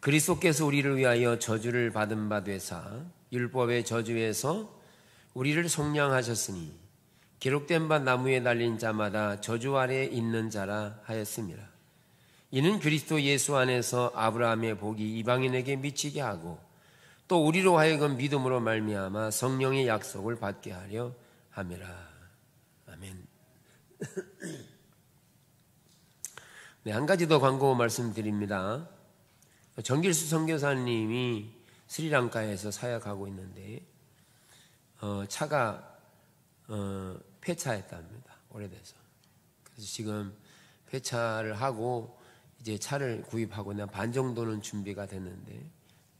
그리스도께서 우리를 위하여 저주를 받은 바 되사 율법의 저주에서 우리를 속량하셨으니 기록된 바 나무에 달린 자마다 저주 아래 있는 자라 하였습니다. 이는 그리스도 예수 안에서 아브라함의 복이 이방인에게 미치게 하고 또 우리로 하여금 믿음으로 말미암아 성령의 약속을 받게 하려 함이라. 아멘. 네, 한 가지 더 광고 말씀드립니다. 정길수 선교사님이 스리랑카에서 사역하고 있는데 차가 폐차했답니다. 오래돼서. 그래서 지금 폐차를 하고 이제 차를 구입하고 그냥 반 정도는 준비가 됐는데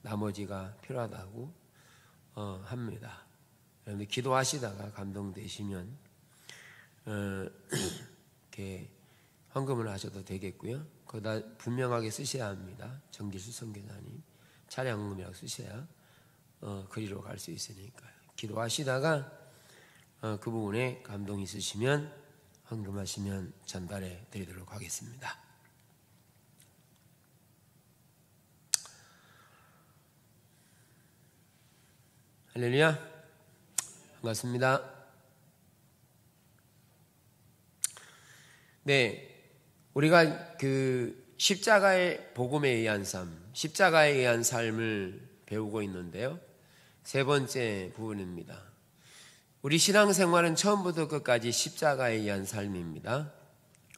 나머지가 필요하다고 합니다. 여러분들 기도하시다가 감동되시면 이렇게 헌금을 하셔도 되겠고요. 거기다 분명하게 쓰셔야 합니다. 정길수 선교사님 차량금이라고 쓰셔야 그리로 갈 수 있으니까요. 기도하시다가 그 부분에 감동이 있으시면 헌금하시면 전달해 드리도록 하겠습니다. 할렐루야. 반갑습니다. 네. 우리가 그 십자가의 복음에 의한 삶, 십자가에 의한 삶을 배우고 있는데요. 세 번째 부분입니다. 우리 신앙생활은 처음부터 끝까지 십자가에 의한 삶입니다.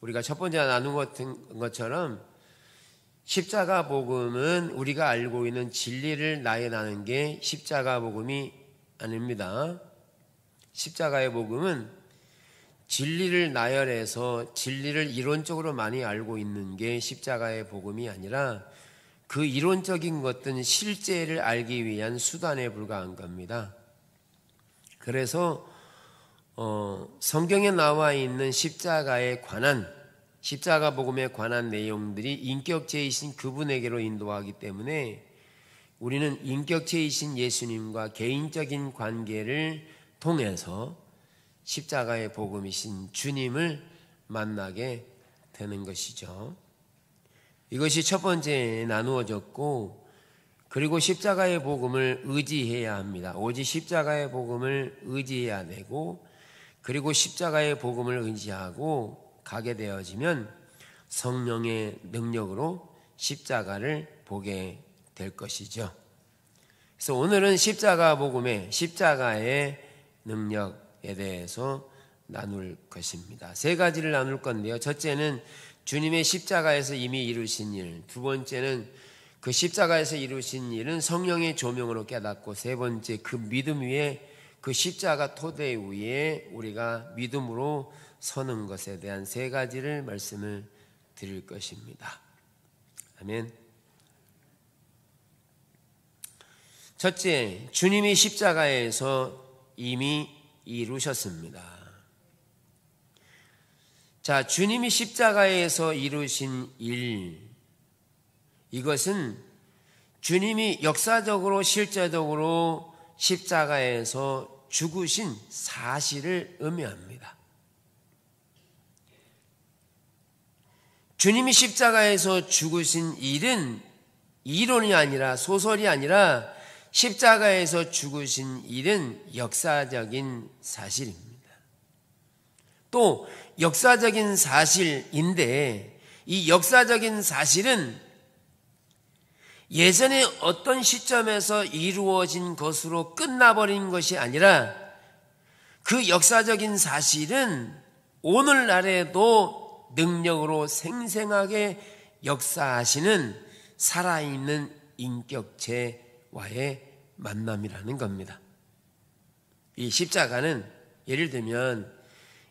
우리가 첫 번째 나눈 것처럼 십자가 복음은 우리가 알고 있는 진리를 나열하는 게 십자가 복음이 아닙니다. 십자가의 복음은 진리를 나열해서 진리를 이론적으로 많이 알고 있는 게 십자가의 복음이 아니라 그 이론적인 것들은 실제를 알기 위한 수단에 불과한 겁니다. 그래서 성경에 나와 있는 십자가에 관한 십자가 복음에 관한 내용들이 인격체이신 그분에게로 인도하기 때문에 우리는 인격체이신 예수님과 개인적인 관계를 통해서 십자가의 복음이신 주님을 만나게 되는 것이죠. 이것이 첫 번째 나누어졌고, 그리고 십자가의 복음을 의지해야 합니다. 오직 십자가의 복음을 의지해야 되고, 그리고 십자가의 복음을 의지하고 가게 되어지면 성령의 능력으로 십자가를 보게 될 것이죠. 그래서 오늘은 십자가 복음의 십자가의 능력에 대해서 나눌 것입니다. 세 가지를 나눌 건데요. 첫째는 주님의 십자가에서 이미 이루신 일, 두 번째는 그 십자가에서 이루신 일은 성령의 조명으로 깨닫고, 세 번째 그 믿음 위에 그 십자가 토대 위에 우리가 믿음으로 서는 것에 대한 세 가지를 말씀을 드릴 것입니다. 아멘. 첫째, 주님이 십자가에서 이미 이루셨습니다. 자, 주님이 십자가에서 이루신 일, 이것은 주님이 역사적으로 실제적으로 십자가에서 죽으신 사실을 의미합니다. 주님이 십자가에서 죽으신 일은 이론이 아니라 소설이 아니라 십자가에서 죽으신 일은 역사적인 사실입니다. 또 역사적인 사실인데 이 역사적인 사실은 예전에 어떤 시점에서 이루어진 것으로 끝나버린 것이 아니라 그 역사적인 사실은 오늘날에도 능력으로 생생하게 역사하시는 살아있는 인격체와의 만남이라는 겁니다. 이 십자가는 예를 들면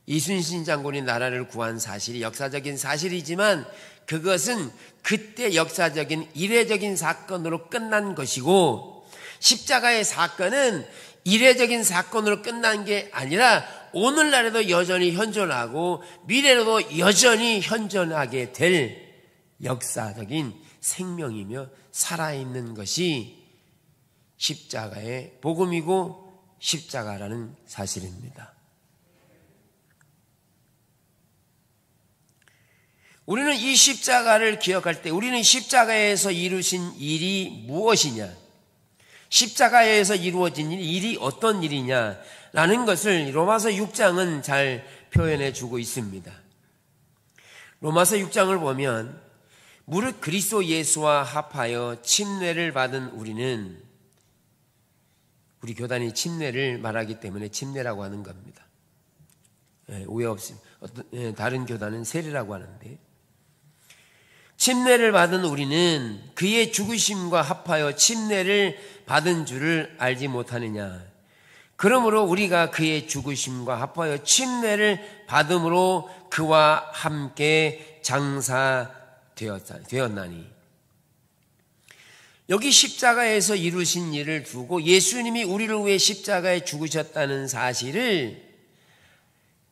이순신 장군이 나라를 구한 사실이 역사적인 사실이지만 그것은 그때 역사적인 이례적인 사건으로 끝난 것이고, 십자가의 사건은 이례적인 사건으로 끝난 게 아니라 오늘날에도 여전히 현존하고 미래로도 여전히 현존하게 될 역사적인 생명이며 살아있는 것이 십자가의 복음이고 십자가라는 사실입니다. 우리는 이 십자가를 기억할 때 우리는 십자가에서 이루신 일이 무엇이냐, 십자가에서 이루어진 일이 어떤 일이냐라는 것을 로마서 6장은 잘 표현해 주고 있습니다. 로마서 6장을 보면 무릇 그리스도 예수와 합하여 침례를 받은 우리는, 우리 교단이 침례를 말하기 때문에 침례라고 하는 겁니다. 오해 없습니다. 다른 교단은 세례라고 하는데, 침례를 받은 우리는 그의 죽으심과 합하여 침례를 받은 줄을 알지 못하느냐. 그러므로 우리가 그의 죽으심과 합하여 침례를 받음으로 그와 함께 장사되었나니. 여기 십자가에서 이루신 일을 두고 예수님이 우리를 위해 십자가에 죽으셨다는 사실을,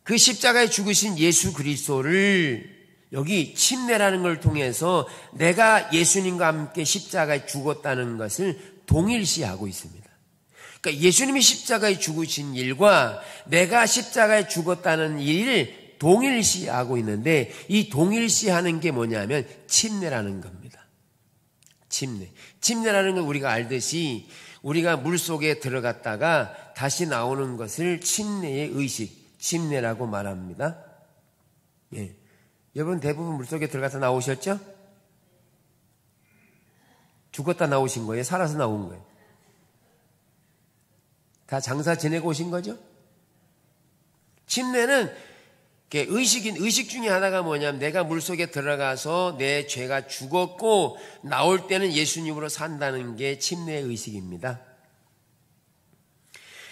그 십자가에 죽으신 예수 그리스도를 여기 침례라는 걸 통해서 내가 예수님과 함께 십자가에 죽었다는 것을 동일시하고 있습니다. 그러니까 예수님이 십자가에 죽으신 일과 내가 십자가에 죽었다는 일을 동일시하고 있는데, 이 동일시하는 게 뭐냐면 침례라는 겁니다. 침례라는 건 우리가 알듯이 우리가 물속에 들어갔다가 다시 나오는 것을 침례의 의식, 침례라고 말합니다. 예. 여러분 대부분 물속에 들어가서 나오셨죠? 죽었다 나오신 거예요? 살아서 나온 거예요? 다 장사 지내고 오신 거죠? 침례는 의식 중에 하나가 뭐냐면 내가 물속에 들어가서 내 죄가 죽었고 나올 때는 예수님으로 산다는 게 침례의 의식입니다.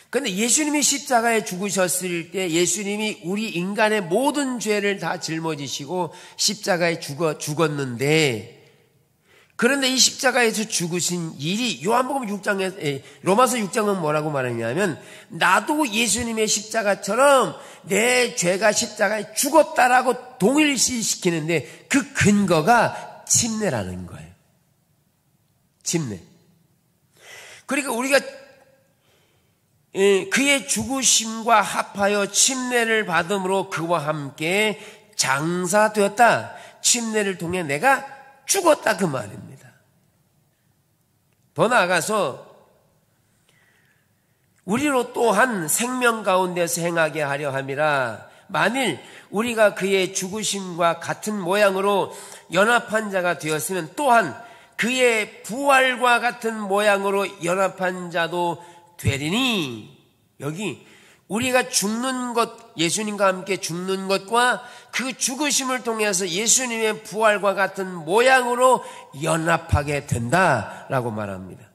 그런데 예수님이 십자가에 죽으셨을 때 예수님이 우리 인간의 모든 죄를 다 짊어지시고 십자가에 죽었는데, 그런데 이 십자가에서 죽으신 일이 요한복음 6장에, 로마서 6장은 뭐라고 말하냐면 나도 예수님의 십자가처럼 내 죄가 십자가에 죽었다라고 동일시시키는데 그 근거가 침례라는 거예요. 침례. 그러니까 우리가 그의 죽으심과 합하여 침례를 받음으로 그와 함께 장사되었다. 침례를 통해 내가 죽었다 그 말입니다. 더 나아가서 우리로 또한 생명 가운데서 행하게 하려 함이라. 만일 우리가 그의 죽으심과 같은 모양으로 연합한 자가 되었으면 또한 그의 부활과 같은 모양으로 연합한 자도 되리니. 여기 우리가 죽는 것, 예수님과 함께 죽는 것과 그 죽으심을 통해서 예수님의 부활과 같은 모양으로 연합하게 된다라고 말합니다.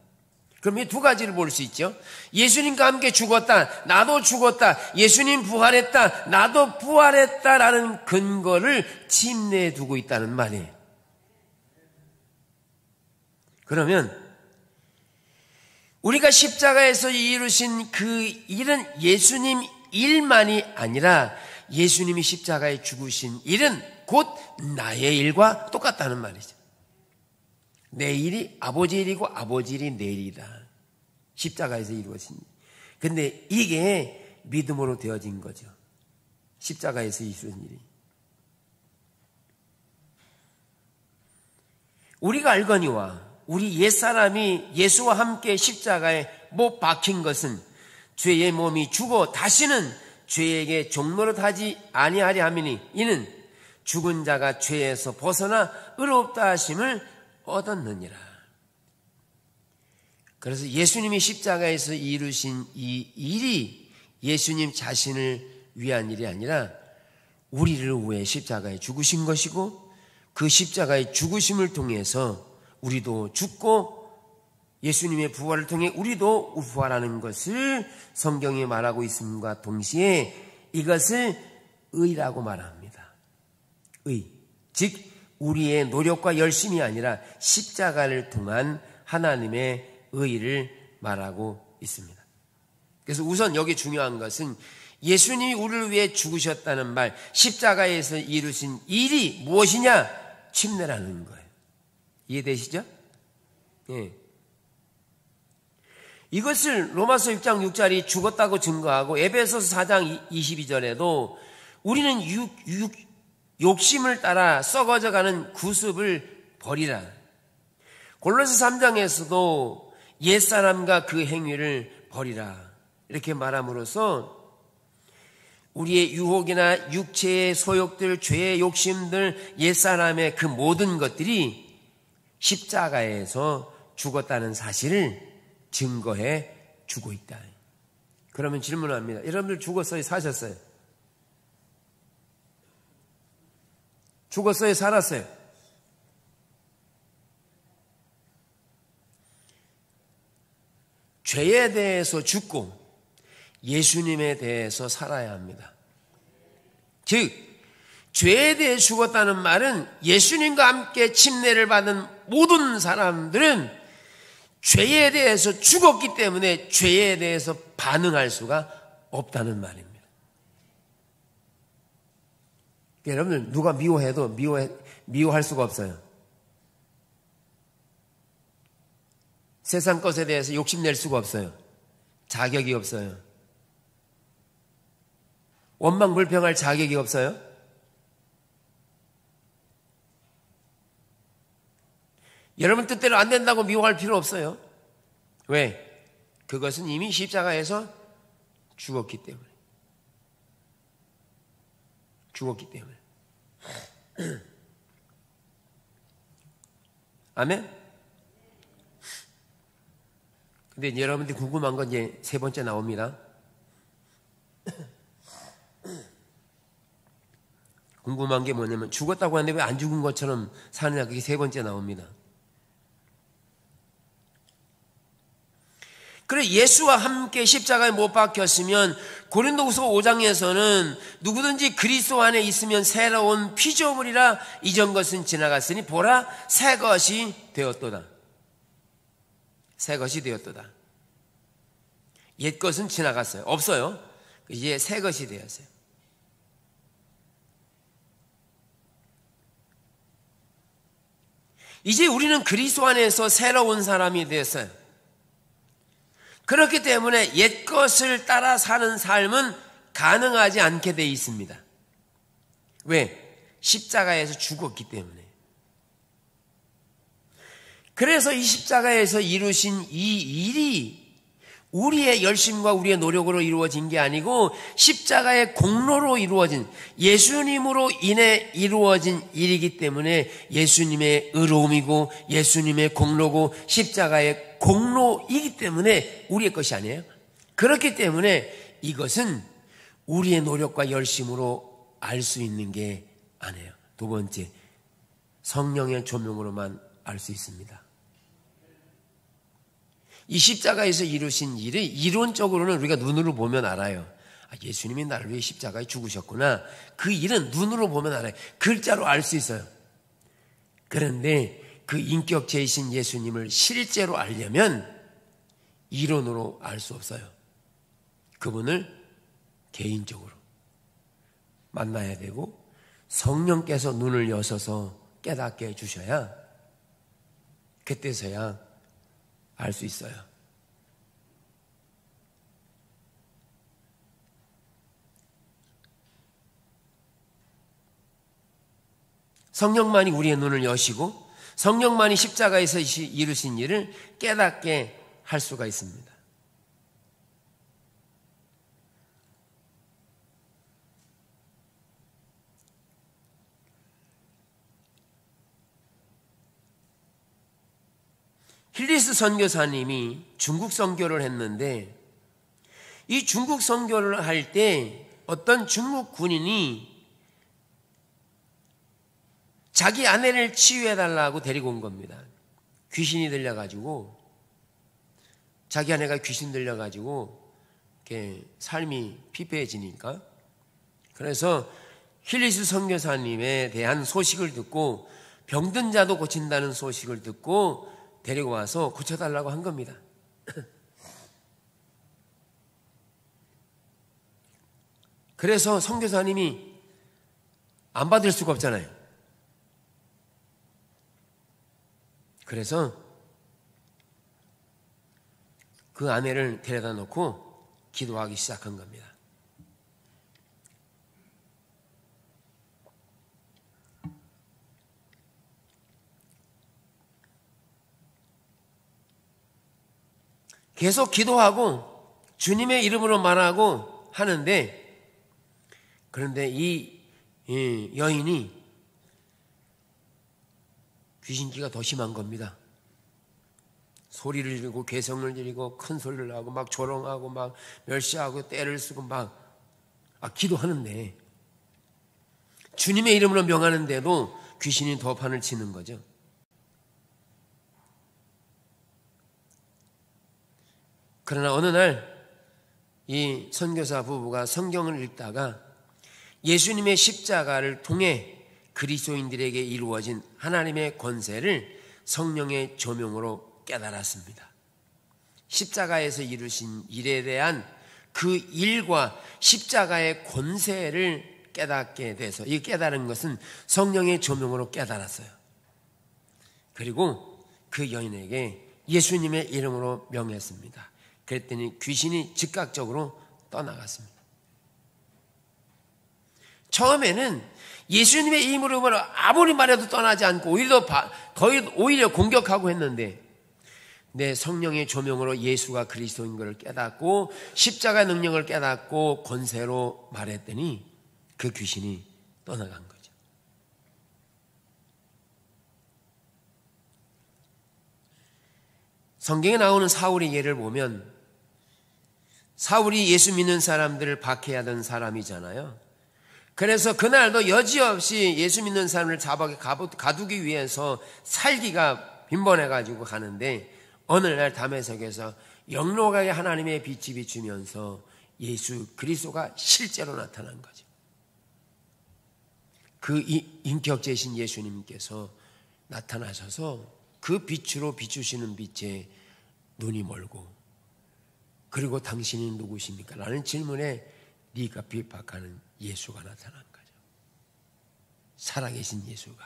그럼 이 두 가지를 볼 수 있죠. 예수님과 함께 죽었다, 나도 죽었다, 예수님 부활했다, 나도 부활했다라는 근거를 침례에 두고 있다는 말이에요. 그러면 우리가 십자가에서 이루신 그 일은 예수님 일만이 아니라 예수님이 십자가에 죽으신 일은 곧 나의 일과 똑같다는 말이죠. 내 일이 아버지 일이고 아버지 일이 내 일이다. 십자가에서 이루어진 일. 근데 이게 믿음으로 되어진 거죠. 십자가에서 이루어진 일이. 우리가 알거니와 우리 옛사람이 예수와 함께 십자가에 못 박힌 것은 죄의 몸이 죽어 다시는 죄에게 종노릇하지 아니하려 함이니 이는 죽은 자가 죄에서 벗어나 의롭다 하심을 얻었느니라. 그래서 예수님이 십자가에서 이루신 이 일이 예수님 자신을 위한 일이 아니라 우리를 위해 십자가에 죽으신 것이고, 그 십자가의 죽으심을 통해서 우리도 죽고 예수님의 부활을 통해 우리도 부활하는 것을 성경이 말하고 있음과 동시에 이것을 의라고 말합니다. 의, 즉 우리의 노력과 열심이 아니라 십자가를 통한 하나님의 의를 말하고 있습니다. 그래서 우선 여기 중요한 것은 예수님이 우리를 위해 죽으셨다는 말, 십자가에서 이루신 일이 무엇이냐? 침례라는 거예요. 이해되시죠? 예. 이것을 로마서 6장 6절이 죽었다고 증거하고 에베소서 4장 22절에도 우리는 욕심을 따라 썩어져가는 구습을 버리라. 골로새 3장에서도 옛사람과 그 행위를 버리라 이렇게 말함으로써 우리의 유혹이나 육체의 소욕들, 죄의 욕심들, 옛사람의 그 모든 것들이 십자가에서 죽었다는 사실을 증거해 주고 있다. 그러면 질문합니다. 여러분들 죽었어요? 사셨어요? 죽었어요? 살았어요? 죄에 대해서 죽고 예수님에 대해서 살아야 합니다. 즉 죄에 대해 죽었다는 말은 예수님과 함께 침례를 받은 모든 사람들은 죄에 대해서 죽었기 때문에 죄에 대해서 반응할 수가 없다는 말입니다. 여러분들 누가 미워해도 미워할 수가 없어요. 세상 것에 대해서 욕심낼 수가 없어요. 자격이 없어요. 원망불평할 자격이 없어요. 여러분 뜻대로 안 된다고 미워할 필요 없어요. 왜? 그것은 이미 십자가에서 죽었기 때문에. 죽었기 때문에. 아멘? 근데 여러분들이 궁금한 건 이제 세 번째 나옵니다. 궁금한 게 뭐냐면 죽었다고 하는데 왜 안 죽은 것처럼 사느냐, 그게 세 번째 나옵니다. 그래 예수와 함께 십자가에 못 박혔으면 고린도후서 5장에서는 누구든지 그리스도 안에 있으면 새로운 피조물이라 이전 것은 지나갔으니 보라 새 것이 되었도다. 새 것이 되었도다. 옛 것은 지나갔어요. 없어요. 이제 새 것이 되었어요. 이제 우리는 그리스도 안에서 새로운 사람이 되었어요. 그렇기 때문에 옛 것을 따라 사는 삶은 가능하지 않게 되어 있습니다. 왜? 십자가에서 죽었기 때문에. 그래서 이 십자가에서 이루신 이 일이 우리의 열심과 우리의 노력으로 이루어진 게 아니고 십자가의 공로로 이루어진, 예수님으로 인해 이루어진 일이기 때문에 예수님의 의로움이고 예수님의 공로고 십자가의 공로이기 때문에 우리의 것이 아니에요. 그렇기 때문에 이것은 우리의 노력과 열심으로 알 수 있는 게 아니에요. 두 번째, 성령의 조명으로만 알 수 있습니다. 이 십자가에서 이루신 일을 이론적으로는 우리가 눈으로 보면 알아요. 아, 예수님이 나를 위해 십자가에 죽으셨구나. 그 일은 눈으로 보면 알아요. 글자로 알 수 있어요. 그런데 그 인격체이신 예수님을 실제로 알려면 이론으로 알 수 없어요. 그분을 개인적으로 만나야 되고 성령께서 눈을 여셔서 깨닫게 해주셔야 그때서야 알 수 있어요. 성령만이 우리의 눈을 여시고 성령만이 십자가에서 이루신 일을 깨닫게 할 수가 있습니다. 힐리스 선교사님이 중국 선교를 했는데 이 중국 선교를 할 때 어떤 중국 군인이 자기 아내를 치유해달라고 데리고 온 겁니다. 귀신이 들려가지고 자기 아내가 귀신 들려가지고 이렇게 삶이 피폐해지니까 그래서 힐리스 선교사님에 대한 소식을 듣고 병든 자도 고친다는 소식을 듣고 데리고 와서 고쳐달라고 한 겁니다. 그래서 선교사님이 안 받을 수가 없잖아요. 그래서 그 아내를 데려다 놓고 기도하기 시작한 겁니다. 계속 기도하고 주님의 이름으로 말하고 하는데, 그런데 이 여인이 귀신기가 더 심한 겁니다. 소리를 지르고 괴성을 지르고 큰 소리를 하고 막 조롱하고 막 멸시하고 떼를 쓰고 막 기도하는데, 주님의 이름으로 명하는데도 귀신이 더 판을 치는 거죠. 그러나 어느 날 이 선교사 부부가 성경을 읽다가 예수님의 십자가를 통해 그리스도인들에게 이루어진 하나님의 권세를 성령의 조명으로 깨달았습니다. 십자가에서 이루신 일에 대한 그 일과 십자가의 권세를 깨닫게 돼서, 이 깨달은 것은 성령의 조명으로 깨달았어요. 그리고 그 여인에게 예수님의 이름으로 명했습니다. 그랬더니 귀신이 즉각적으로 떠나갔습니다. 처음에는 예수님의 이름으로 아무리 말해도 떠나지 않고 오히려 공격하고 했는데, 내 성령의 조명으로 예수가 그리스도인 것을 깨닫고 십자가의 능력을 깨닫고 권세로 말했더니 그 귀신이 떠나간 거죠. 성경에 나오는 사울의 예를 보면, 사울이 예수 믿는 사람들을 박해하던 사람이잖아요. 그래서 그날도 여지없이 예수 믿는 사람을 잡아 가두기 위해서 살기가 빈번해가지고 가는데, 어느 날 다메섹에서 영롱하게 하나님의 빛이 비추면서 예수 그리스도가 실제로 나타난 거죠. 그 인격제신 예수님께서 나타나셔서 그 빛으로 비추시는 빛에 눈이 멀고, 그리고 당신이 누구십니까? 라는 질문에 네가 핍박하는 예수가 나타난 거죠. 살아계신 예수가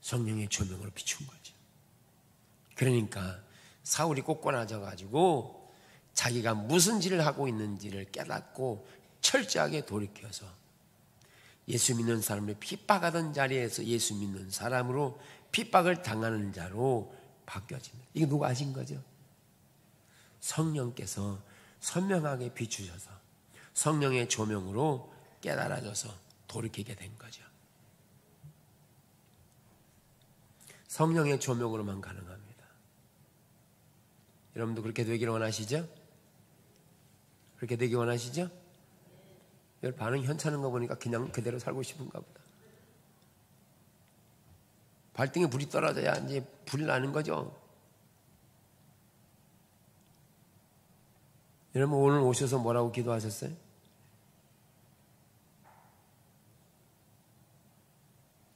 성령의 조명으로 비춘 거죠. 그러니까 사울이 꼿꼿해져가지고 자기가 무슨 짓을 하고 있는지를 깨닫고 철저하게 돌이켜서 예수 믿는 사람을 핍박하던 자리에서 예수 믿는 사람으로 핍박을 당하는 자로 바뀌어집니다. 이게 누가 아신 거죠? 성령께서 선명하게 비추셔서 성령의 조명으로 깨달아져서 돌이키게 된 거죠. 성령의 조명으로만 가능합니다. 여러분도 그렇게 되기를 원하시죠? 그렇게 되기 원하시죠? 별 반응 현찮은 거 보니까 그냥 그대로 살고 싶은가 보다. 발등에 불이 떨어져야 이제 불이 나는 거죠. 여러분 오늘 오셔서 뭐라고 기도하셨어요?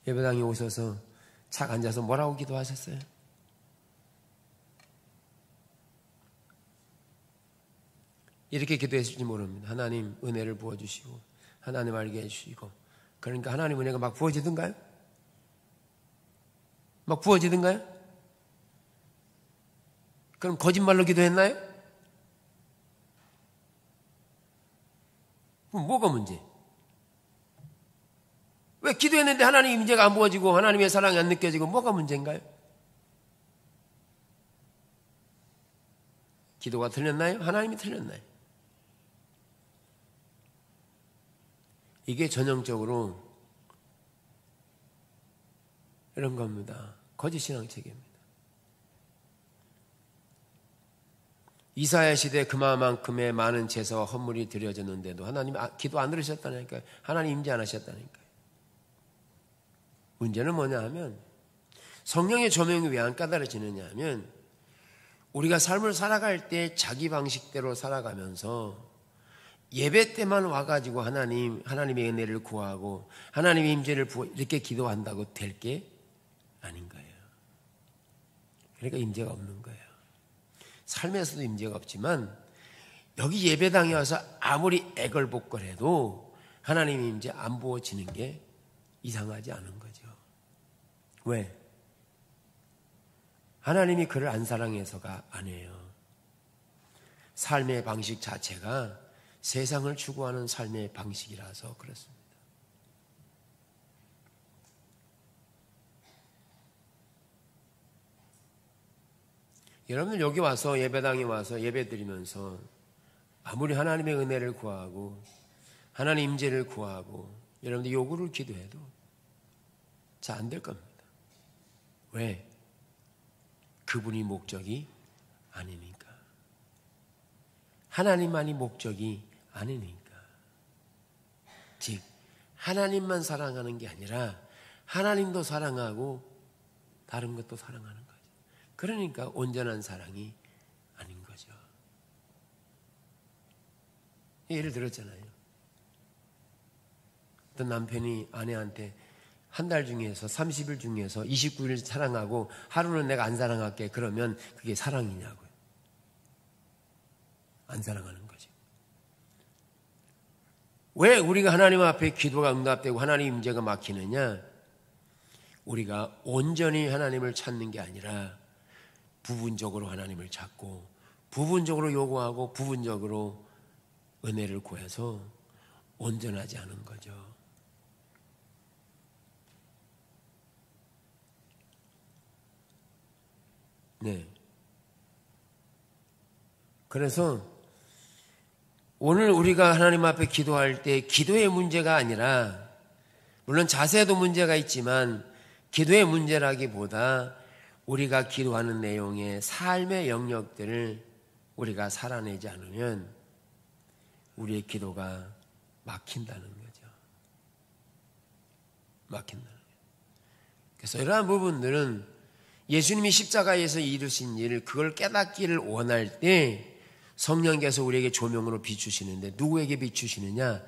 예배당에 오셔서 착 앉아서 뭐라고 기도하셨어요? 이렇게 기도했을지 모릅니다. 하나님 은혜를 부어주시고 하나님 알게 해주시고. 그러니까 하나님 은혜가 막 부어지던가요? 막 부어지던가요? 그럼 거짓말로 기도했나요? 그럼 뭐가 문제? 왜 기도했는데 하나님의 임재가 안 부어지고 하나님의 사랑이 안 느껴지고 뭐가 문제인가요? 기도가 틀렸나요? 하나님이 틀렸나요? 이게 전형적으로 이런 겁니다. 거짓 신앙 체계입니다. 이사야 시대 그만큼의 많은 제사와 헌물이 드려졌는데도 하나님 기도 안 들으셨다니까요. 하나님 임재 안 하셨다니까요. 문제는 뭐냐 하면 성령의 조명이 왜 안 깨달아지느냐 하면 우리가 삶을 살아갈 때 자기 방식대로 살아가면서 예배 때만 와가지고 하나님의 은혜를 구하고 하나님의 임재를 이렇게 기도한다고 될 게 아닌 거예요. 그러니까 임재가 없는 거예요. 삶에서도 임재가 없지만 여기 예배당에 와서 아무리 애걸복걸해도 하나님의 임재 안 부어지는 게 이상하지 않은 거죠. 왜? 하나님이 그를 안 사랑해서가 아니에요. 삶의 방식 자체가 세상을 추구하는 삶의 방식이라서 그렇습니다. 여러분들 여기 와서 예배당에 와서 예배 드리면서 아무리 하나님의 은혜를 구하고 하나님 임재를 구하고 여러분들 요구를 기도해도 잘 안 될 겁니다. 왜? 그분이 목적이 아니니까. 하나님만이 목적이 아니니까. 즉 하나님만 사랑하는 게 아니라 하나님도 사랑하고 다른 것도 사랑하는 거죠. 그러니까 온전한 사랑이 아닌 거죠. 예를 들었잖아요. 어떤 남편이 아내한테 한 달 중에서 30일 중에서 29일 사랑하고 하루는 내가 안 사랑할게. 그러면 그게 사랑이냐고요. 안 사랑하는 거죠. 왜 우리가 하나님 앞에 기도가 응답되고 하나님 임재가 막히느냐? 우리가 온전히 하나님을 찾는 게 아니라 부분적으로 하나님을 찾고 부분적으로 요구하고 부분적으로 은혜를 구해서 온전하지 않은 거죠. 네. 그래서 오늘 우리가 하나님 앞에 기도할 때 기도의 문제가 아니라 물론 자세도 문제가 있지만 기도의 문제라기보다 우리가 기도하는 내용의 삶의 영역들을 우리가 살아내지 않으면 우리의 기도가 막힌다는 거죠. 막힌다는 거죠. 그래서 이러한 부분들은 예수님이 십자가에서 이루신 일, 그걸 깨닫기를 원할 때 성령께서 우리에게 조명으로 비추시는데 누구에게 비추시느냐?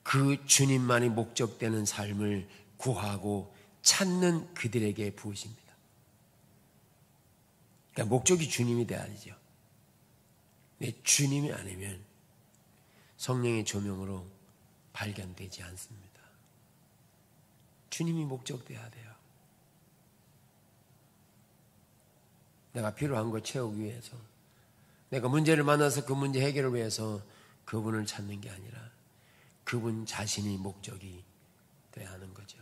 그 주님만이 목적되는 삶을 구하고 찾는 그들에게 부으십니다. 그러니까 목적이 주님이 돼야죠. 네, 주님이 아니면 성령의 조명으로 발견되지 않습니다. 주님이 목적돼야 돼요. 내가 필요한 걸 채우기 위해서, 내가 문제를 만나서 그 문제 해결을 위해서 그분을 찾는 게 아니라 그분 자신이 목적이 돼야 하는 거죠.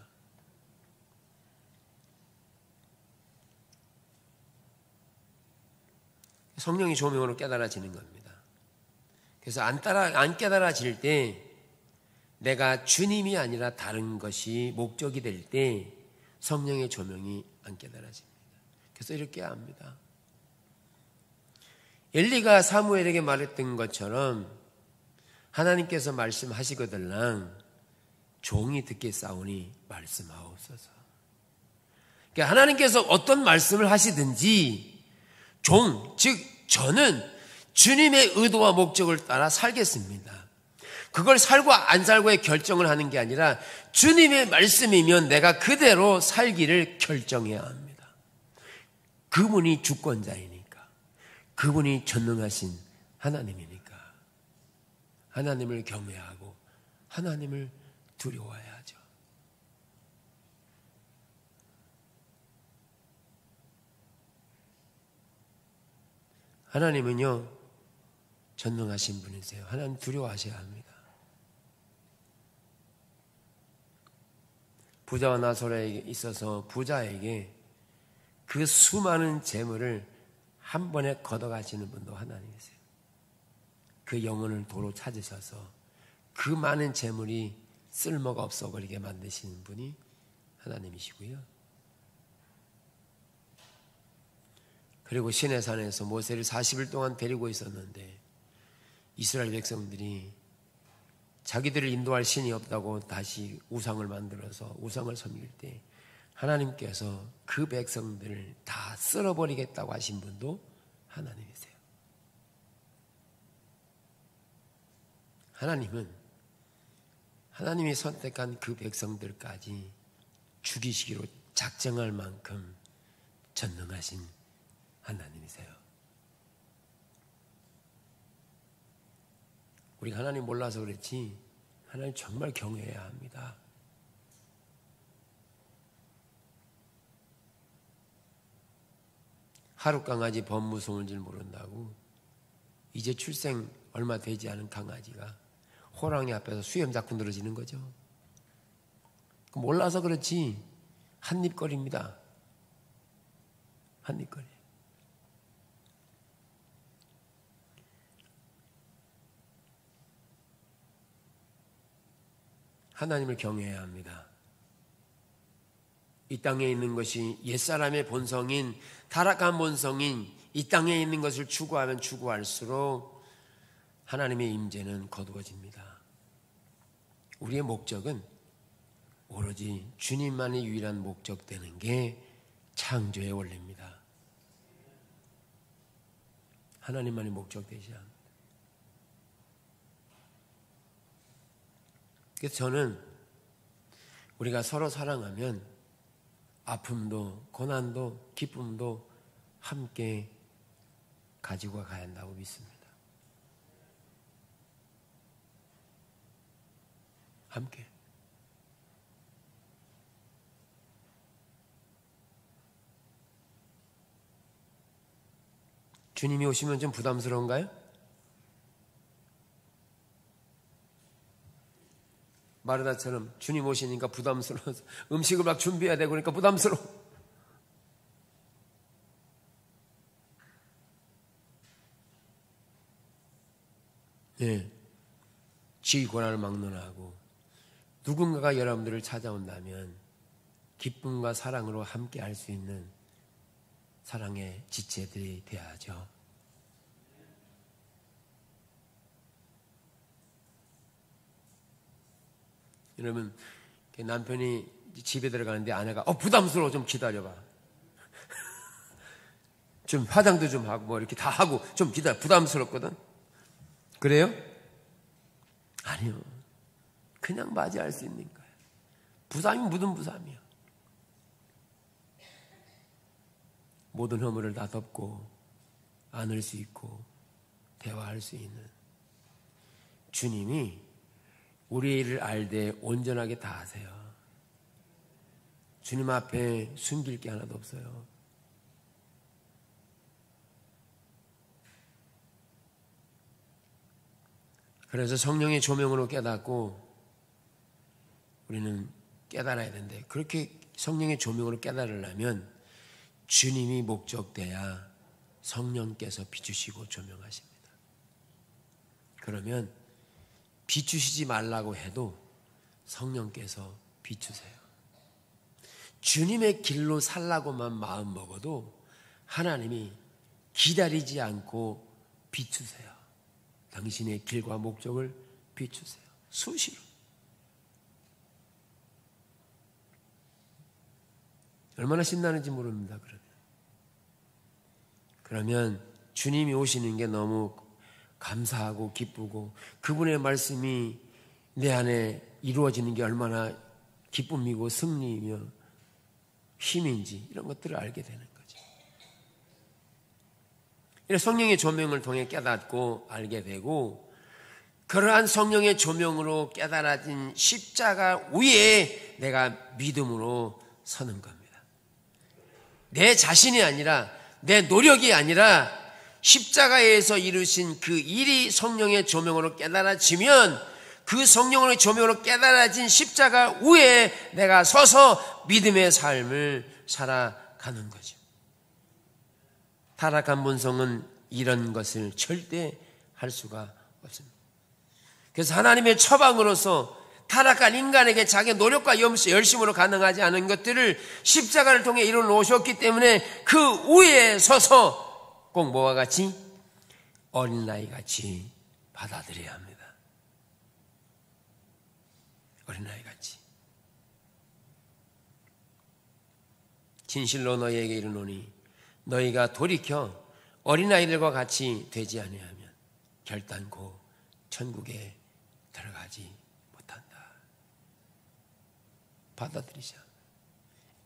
성령의 조명으로 깨달아지는 겁니다. 그래서 안 깨달아질 때 내가 주님이 아니라 다른 것이 목적이 될 때 성령의 조명이 안 깨달아집니다. 그래서 이렇게 합니다. 엘리가 사무엘에게 말했던 것처럼 하나님께서 말씀하시거들랑 종이 듣겠사오니 말씀하옵소서. 그러니까 하나님께서 어떤 말씀을 하시든지 즉 저는 주님의 의도와 목적을 따라 살겠습니다. 그걸 살고 안 살고의 결정을 하는 게 아니라 주님의 말씀이면 내가 그대로 살기를 결정해야 합니다. 그분이 주권자이니까, 그분이 전능하신 하나님이니까 하나님을 경외하고 하나님을 두려워해야죠. 하나님은요 전능하신 분이세요. 하나님 두려워하셔야 합니다. 부자와 나사로에게 있어서 부자에게 그 수많은 재물을 한 번에 걷어가시는 분도 하나님이세요. 그 영혼을 도로 찾으셔서 그 많은 재물이 쓸모가 없어버리게 만드시는 분이 하나님이시고요. 그리고 시내산에서 모세를 40일 동안 데리고 있었는데 이스라엘 백성들이 자기들을 인도할 신이 없다고 다시 우상을 만들어서 우상을 섬길 때 하나님께서 그 백성들을 다 쓸어버리겠다고 하신 분도 하나님이세요. 하나님은 하나님이 선택한 그 백성들까지 죽이시기로 작정할 만큼 전능하신 하나님이세요. 우리가 하나님 몰라서 그렇지 하나님 정말 경외해야 합니다. 하루 강아지 범무송을 줄 모른다고 이제 출생 얼마 되지 않은 강아지가 호랑이 앞에서 수염 잡고 늘어지는 거죠. 몰라서 그렇지 한입거리입니다. 한입거리. 하나님을 경외해야 합니다. 이 땅에 있는 것이 옛사람의 본성인, 타락한 본성인 이 땅에 있는 것을 추구하면 추구할수록 하나님의 임재는 거두어집니다. 우리의 목적은 오로지 주님만이 유일한 목적 되는 게 창조의 원리입니다. 하나님만이 목적 되지 않습니다. 그래서 저는 우리가 서로 사랑하면 아픔도 고난도 기쁨도 함께 가지고 가야 한다고 믿습니다. 함께. 주님이 오시면 좀 부담스러운가요? 마르다처럼 주님 오시니까 부담스러워서 음식을 막 준비해야 되고 그러니까 부담스러워. 네, 지위 권한을 막론하고 누군가가 여러분들을 찾아온다면 기쁨과 사랑으로 함께 할 수 있는 사랑의 지체들이 되어야죠. 여러분, 남편이 집에 들어가는데 아내가 부담스러워 좀 기다려봐. 좀 화장도 좀 하고 뭐 이렇게 다 하고 좀 기다려. 부담스럽거든. 그래요? 아니요. 그냥 맞이할 수 있는 거예요. 부담이 묻은 부담이요. 모든 허물을 다 덮고 안을 수 있고 대화할 수 있는 주님이 우리 일을 알되 온전하게 다 하세요. 주님 앞에 숨길 게 하나도 없어요. 그래서 성령의 조명으로 깨닫고 우리는 깨달아야 되는데 그렇게 성령의 조명으로 깨달으려면 주님이 목적돼야 성령께서 비추시고 조명하십니다. 그러면 비추시지 말라고 해도 성령께서 비추세요. 주님의 길로 살라고만 마음 먹어도 하나님이 기다리지 않고 비추세요. 당신의 길과 목적을 비추세요. 수시로. 얼마나 신나는지 모릅니다. 그러면 주님이 오시는 게 너무 감사하고 기쁘고 그분의 말씀이 내 안에 이루어지는 게 얼마나 기쁨이고 승리이며 힘인지 이런 것들을 알게 되는 거죠. 이런 성령의 조명을 통해 깨닫고 알게 되고 그러한 성령의 조명으로 깨달아진 십자가 위에 내가 믿음으로 서는 겁니다. 내 자신이 아니라 내 노력이 아니라 십자가에서 이루신 그 일이 성령의 조명으로 깨달아지면 그 성령의 조명으로 깨달아진 십자가 위에 내가 서서 믿음의 삶을 살아가는 거죠. 타락한 본성은 이런 것을 절대 할 수가 없습니다. 그래서 하나님의 처방으로서 타락한 인간에게 자기의 노력과 열심으로 가능하지 않은 것들을 십자가를 통해 이루어 놓으셨기 때문에 그 위에 서서 꼭 뭐와 같이 어린아이 같이 받아들여야 합니다. 어린아이 같이. 진실로 너희에게 이르노니 너희가 돌이켜 어린아이들과 같이 되지 아니하면 결단코 천국에 들어가지 받아들이자.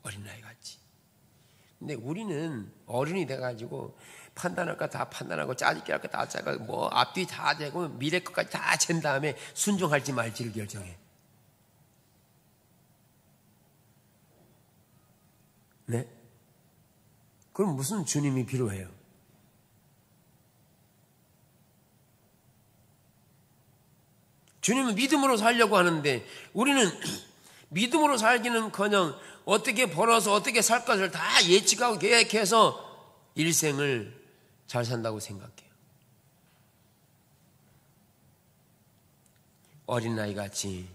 어린아이 같이. 근데 우리는 어른이 돼가지고 판단할 거 다 판단하고 짜집기 할 거 다 짜고 뭐 앞뒤 다 되고 미래 것까지 다 잰 다음에 순종할지 말지를 결정해. 네? 그럼 무슨 주님이 필요해요? 주님은 믿음으로 살려고 하는데 우리는 믿음으로 살기는커녕 어떻게 벌어서 어떻게 살 것을 다 예측하고 계획해서 일생을 잘 산다고 생각해요. 어린아이 같이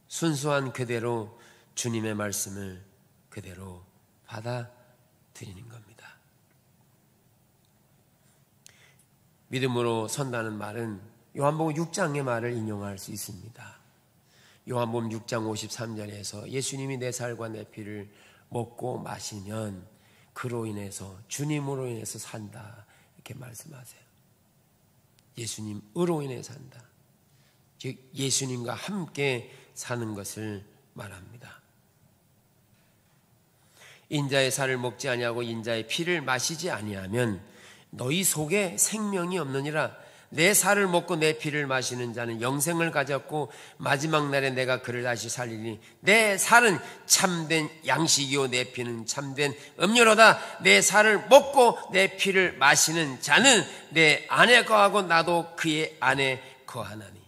순수한 그대로 주님의 말씀을 그대로 받아들이는 겁니다. 믿음으로 선다는 말은 요한복음 6장의 말을 인용할 수 있습니다. 요한복음 6장 53절에서 예수님이 내 살과 내 피를 먹고 마시면 그로 인해서, 주님으로 인해서 산다, 이렇게 말씀하세요. 예수님으로 인해 산다. 즉 예수님과 함께 사는 것을 말합니다. 인자의 살을 먹지 아니하고 인자의 피를 마시지 아니하면 너희 속에 생명이 없느니라. 내 살을 먹고 내 피를 마시는 자는 영생을 가졌고 마지막 날에 내가 그를 다시 살리니 내 살은 참된 양식이요 내 피는 참된 음료로다. 내 살을 먹고 내 피를 마시는 자는 내 안에 거하고 나도 그의 안에 거하나니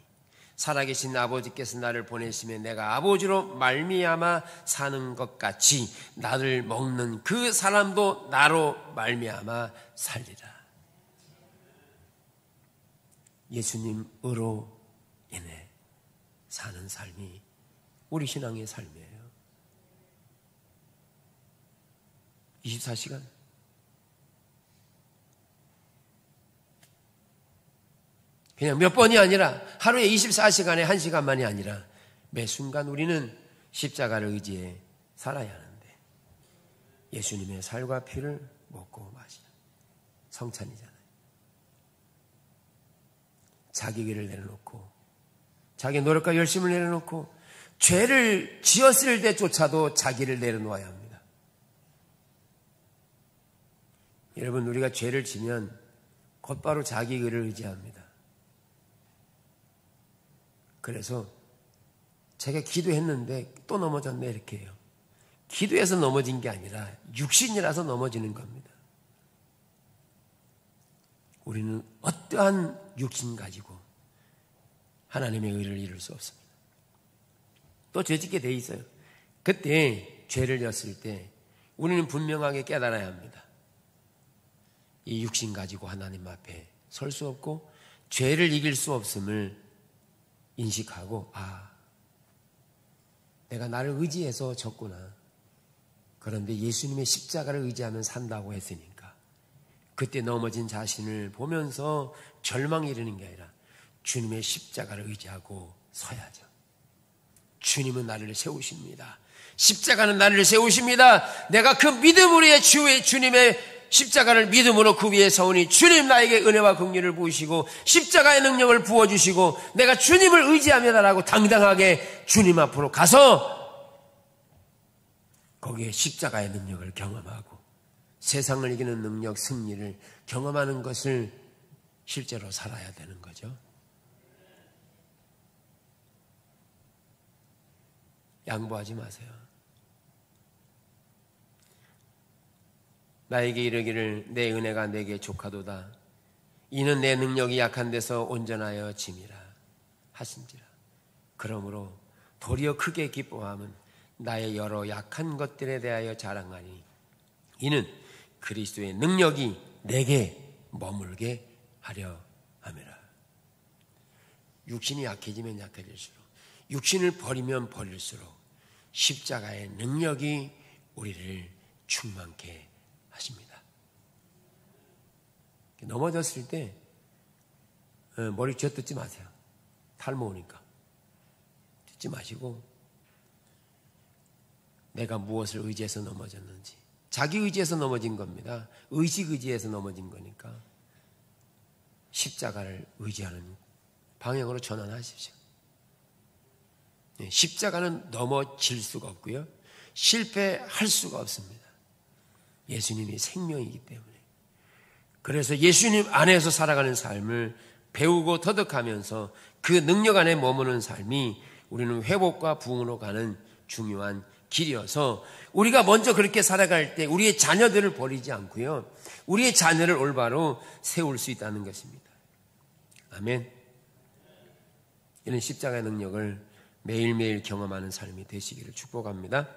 살아계신 아버지께서 나를 보내심에 내가 아버지로 말미암아 사는 것 같이 나를 먹는 그 사람도 나로 말미암아 살리라. 예수님으로 인해 사는 삶이 우리 신앙의 삶이에요. 24시간 그냥 몇 번이 아니라 하루에 24시간에 1시간만이 아니라 매 순간 우리는 십자가를 의지해 살아야 하는데 예수님의 살과 피를 먹고 마시는 성찬이잖아요. 자기 길을 내려놓고 자기 노력과 열심을 내려놓고 죄를 지었을 때조차도 자기를 내려놓아야 합니다. 여러분, 우리가 죄를 지면 곧바로 자기 길을 의지합니다. 그래서 제가 기도했는데 또 넘어졌네 이렇게 해요. 기도해서 넘어진 게 아니라 육신이라서 넘어지는 겁니다. 우리는 어떠한 육신 가지고 하나님의 의를 이룰 수 없습니다. 또 죄짓게 돼 있어요. 그때 죄를 졌을 때 우리는 분명하게 깨달아야 합니다. 이 육신 가지고 하나님 앞에 설 수 없고 죄를 이길 수 없음을 인식하고, 내가 나를 의지해서 졌구나. 그런데 예수님의 십자가를 의지하면 산다고 했으니까 그때 넘어진 자신을 보면서 절망에 이르는 게 아니라 주님의 십자가를 의지하고 서야죠. 주님은 나를 세우십니다. 십자가는 나를 세우십니다. 내가 그 믿음으로 주님의 십자가를 믿음으로 그 위에 서오니 주님 나에게 은혜와 긍휼을 부으시고 십자가의 능력을 부어주시고 내가 주님을 의지합니다라고 당당하게 주님 앞으로 가서 거기에 십자가의 능력을 경험하고 세상을 이기는 능력, 승리를 경험하는 것을 실제로 살아야 되는 거죠. 양보하지 마세요. 나에게 이르기를 내 은혜가 내게 족하도다. 이는 내 능력이 약한 데서 온전하여 짐이라 하신지라. 그러므로 도리어 크게 기뻐함은 나의 여러 약한 것들에 대하여 자랑하니 이는 그리스도의 능력이 내게 머물게 하려 함이라. 육신이 약해지면 약해질수록, 육신을 버리면 버릴수록 십자가의 능력이 우리를 충만케 하십니다. 넘어졌을 때 머리 쥐어뜯지 마세요. 탈모니까 뜯지 마시고 내가 무엇을 의지해서 넘어졌는지, 자기 의지해서 넘어진 겁니다. 의식 의지해서 넘어진 거니까 십자가를 의지하는 방향으로 전환하십시오. 십자가는 넘어질 수가 없고요, 실패할 수가 없습니다. 예수님이 생명이기 때문에. 그래서 예수님 안에서 살아가는 삶을 배우고 터득하면서 그 능력 안에 머무는 삶이 우리는 회복과 부흥으로 가는 중요한 길이어서 우리가 먼저 그렇게 살아갈 때 우리의 자녀들을 버리지 않고요, 우리의 자녀를 올바로 세울 수 있다는 것입니다. 아멘. 이런 십자가의 능력을 매일매일 경험하는 삶이 되시기를 축복합니다.